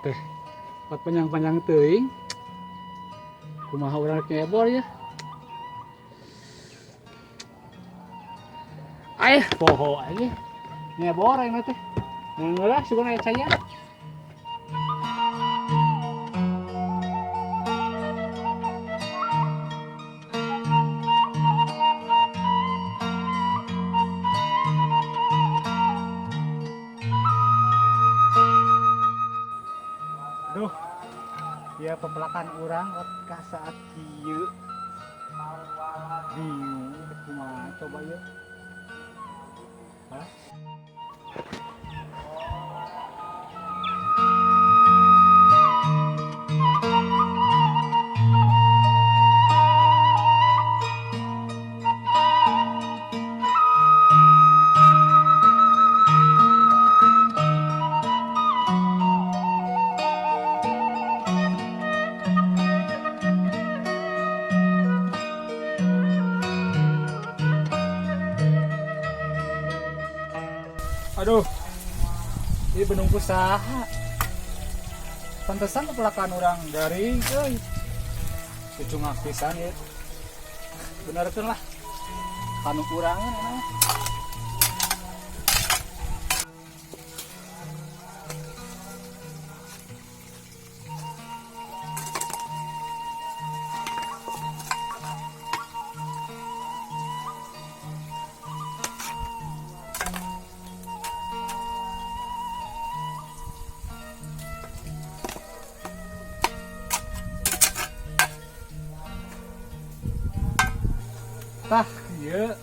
teh. Pat panjang-panjang teuing. Kumaha urang nyebor ya. Poho aja. Nyebor aing teh. Ngeuleuh sugan aya saya. Aduh, ya pepelakan orang ka saat kieu bingung kumaha coba ya. Hah? Aduh, ini benungku saha. Pantesan pepelakan orang dari cucungak pisan ya. Benerkeun lah. Kanu kurangan enak. Tah, iya.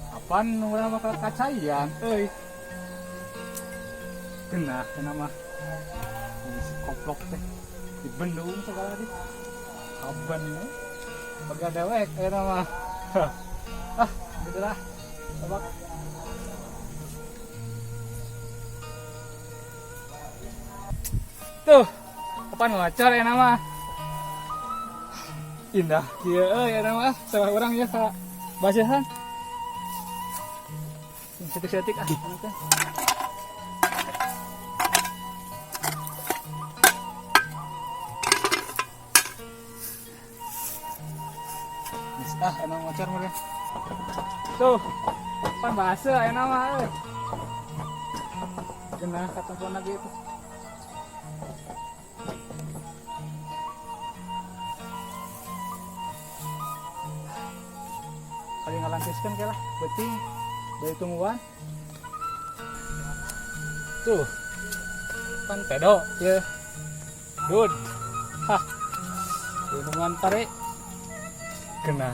Apaan urang bakal kacayan, euy. Genah cenah mah. Ini si koplok teh. Di Bandung segala di. Kaban ya. Baga dewek eta mah. Ah, gitu lah. Tebak. Tuh, apaan ngocor ya nama? Indah kieu ya nama salah urang ya ka basehan. Setik-setik anu teh. Geus emang ngocor mah. Tuh, pan base aya nama euy. Genah katempo lagi itu. Kali ngalantiskan ke lah, beting, dari tungguan. Tuh, kan pedo, ya, dud, hah, tungguan tarik, kena.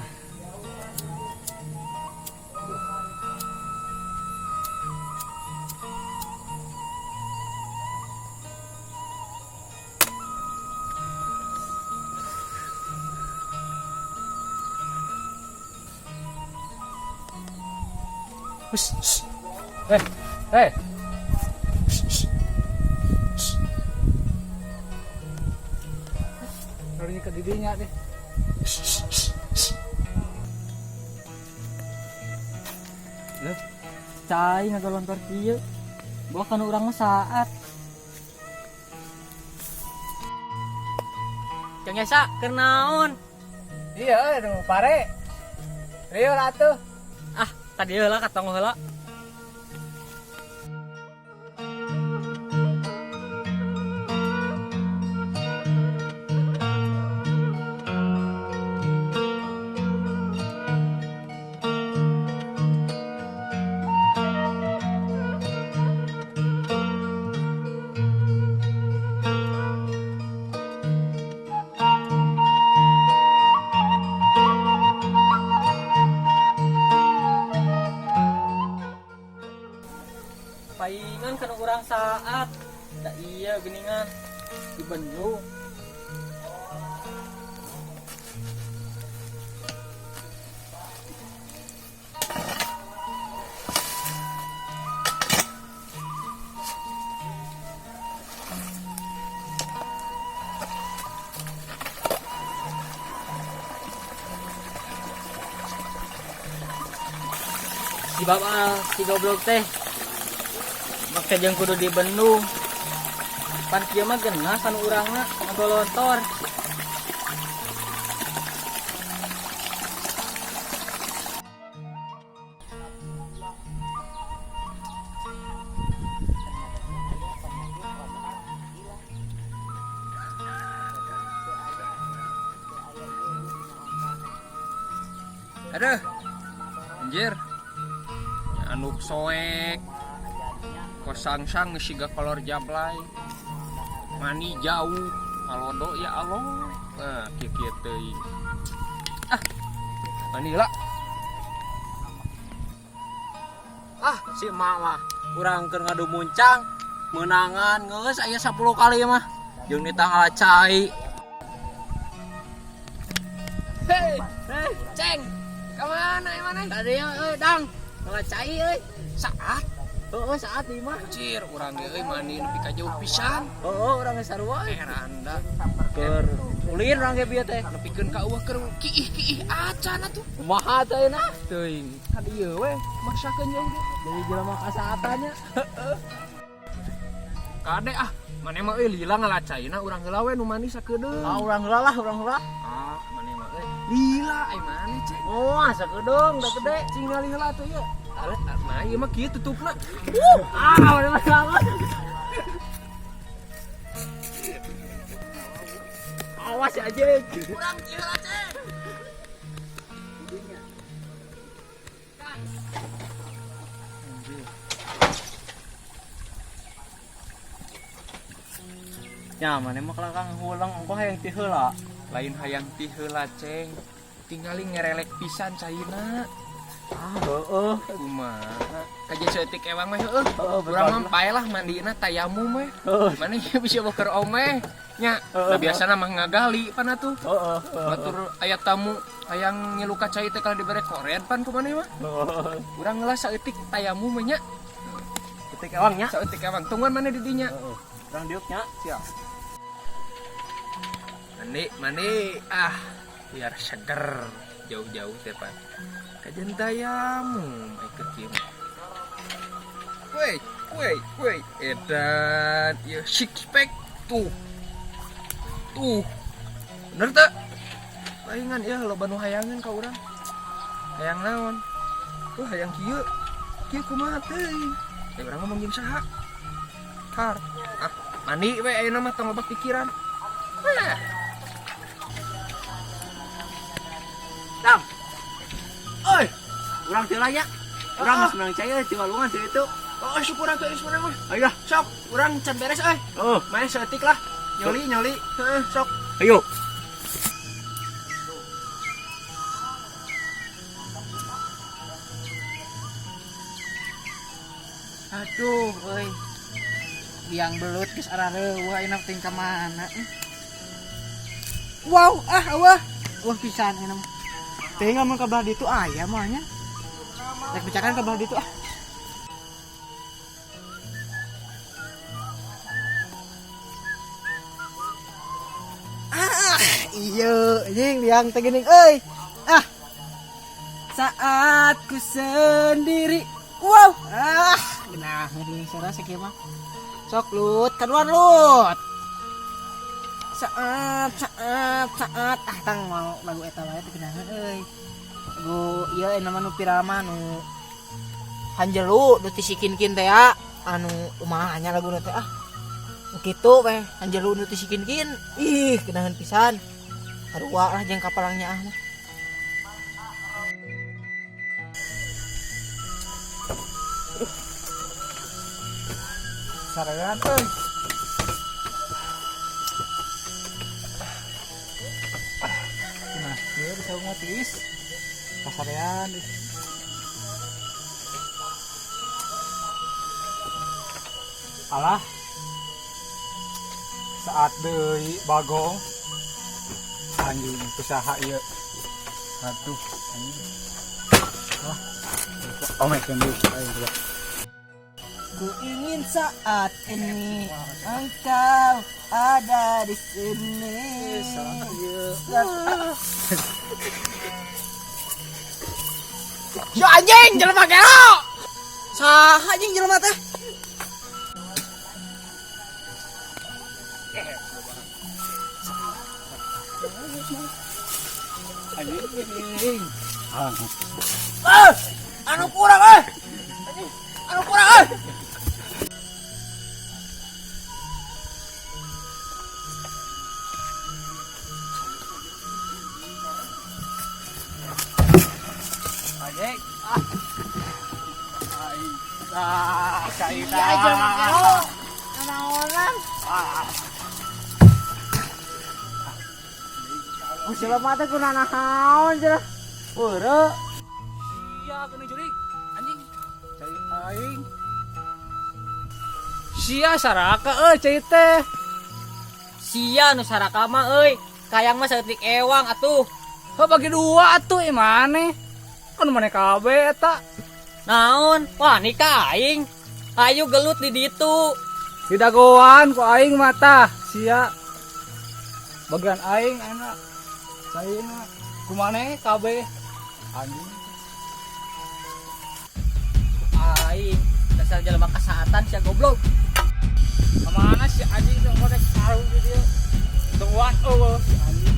Hei. Taruhnya ke didinya deh. Leh, cai ngagolontor kieu. Bawa kana urang mah saat. Cang Esa keur naon? Iya, aduh, pare. Rio atuh. Ah, tadi heula katong heula. Paingan kana urang saat. Da iya geuningan di Bandung. Si bapak si goblok teh make jeung kudu di Bandung. pan kieu mah geunah kan urangna ngagolontor. Aduh, anjir, anu soek, kosang-sang siga kolor jablay, mani jauh, alodo ya Allah, nah kieu teuing, manila, Si emak mah urang keur ngadu muncang, menangan geus aya 10 kali mah. Jeung ditanggal cai. hei, ceng, kemana emang? Tadi dang, ngacai euy. Saat, Saat ieu mah. anjir, urang ge mani nepi ka jauh pisan, Urang geus sarua. heranda, Keur ulin urang ge bieu teh. nepikeun ka eueuh keur kiih acan atuh, Kumaha teh na? teuing, ka dieu we, maksakeun jauh ge. Jadi jelema kasaatanya. Kade mana mah lila ngalacaina urang heula we nu manis sakedeung. Urang heula lah, urang heula. Mana mah lila mana cek. Oh, sakedeung da gede. Cing ngali heula tuh ya. Nah ieu mah kieu tutupna. Mana masalah. Awas aja. Urang kieu heula cek. Ya, mana mah kelakang hulang engko hayang ti heula. Lain hayang ti heula ceng. Tingali ngerelek pisan caina. Heeh. Kumaha? Kajen seutik ewang mah heueuh. Urang mah pae lah mandina tayamum mah. Mana ieu bisa boker omeh. Nya, da biasana mah ngagali pan atuh. Batur aya tamu hayang ngilu ka cai teh kalau dibere koren pan kumaneh mah. Urang ngeula saeutik tayamum nya. Ketik ewangnya. Saeutik ewang tungguan mana di dinya. Urang diuknya. Siap. Mani biar seger jauh-jauh teh pan. Kajen tayamum ikut kieu. Woi, edan ieu six pack tuh. Bener teh? Palingan ieu loba nu hayangan ka urang. Hayang naon? Hayang kieu. Kieu kumaha teuing? Urang ngomong jeung saha? Kar. Mani we ayeuna mah tong loba pikiran. Dam. Oi, urang teu nya. Urang geus menang cai euy, tiwalungan teh itu. Syukuran teh mah. Ayo, Sok, urang can beres euy. Main seetik lah. Nyoli. Heeh, sok. ayo. Aduh, euy. Biang belut geus arareueuh ayeuna teh ka mana? Wow, wah pisan ayeuna mah. Teh ngomong ka belah ditu aya mah nya. Rek bicakan ka belah ditu Iya, anjing biang teh geuning euy. Saat ku sendiri. Wow, genah ngeuring suara sakieu mah. Sok Lut, keluar Lut. Saat tang mau lagu eta wae teh genaheun euy. Lagu ieu nama nu pirama nu Hanjelu nu tisikinkin teh ya. Anu kumaha nya laguna teh kitu we, Hanjelu nu tisikinkin. Ih, genaheun pisan. Sarua lah jeung kapalangnya mah. Sarean euy. Nah, ieu bisa ngotis. Pasarean. Alah. Saat deui bagong. Anjing usaha ieu. Aduh, anjing. Omekeun deui ayo. Ku ingin saat ini engkau ada di sini. Ya anjing, jelema gelo. Saha anjing jelema teh? Anjing. Anu kurang anu kurang Anjing. Kaita. Ya aja makanya. Naonan. Oh, sila mata kuna nahaon cenah. Heureuh. iya kena juri anjing Cai aing. Sia saraka cai teh. sia nu saraka mah euy kayang mah saeutik ewang atuh Heuh bagi dua atuh imane. Kan maneh kabeh eta. naon wah nikah aing ayo gelut di ditu Didagoan ku aing mata sia. Bagian aing enak. Saeuna kumaneh kabeh. Anjing. aing dasar jelema kasehatan sia goblok Kemana si anjing tong ngorek sarung di dieu. Tong wat eueuh si anjing.